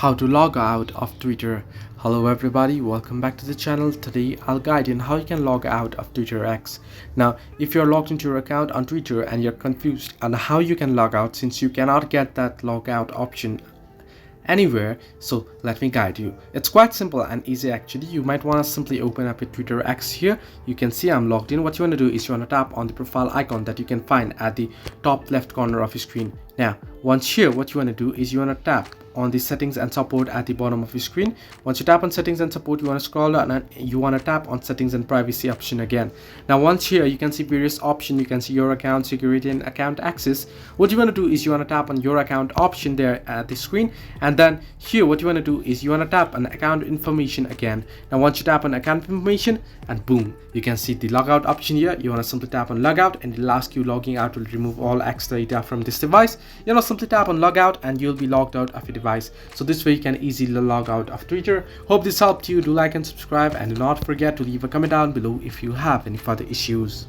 How to log out of Twitter. Hello everybody, welcome back to the channel. Today I'll guide you on how you can log out of Twitter X. Now if you're logged into your account on Twitter and you're confused on how you can log out since you cannot get that log out option anywhere, so let me guide you. It's quite simple and easy actually. You might want to simply open up your Twitter X here. You can see I'm logged in. What you want to do is you want to tap on the profile icon that you can find at the top left corner of your screen. Now once here, what you want to do is you want to tap on the settings and support at the bottom of your screen. Once you tap on settings and support, you want to scroll down and you want to tap on settings and privacy option again. Now once here, you can see various options. You can see your account, security, and account access. What you want to do is you want to tap on your account option there at the screen, and then here what you want to do is you want to tap on account information again. Now once you tap on account information, and boom, you can see the logout option here. You want to simply tap on logout and it'll ask you logging out will remove all extra data from this device. You know, simply tap on logout and you'll be logged out of your device. So this way you can easily log out of Twitter. Hope this helped you. Do like and subscribe, and do not forget to leave a comment down below if you have any further issues.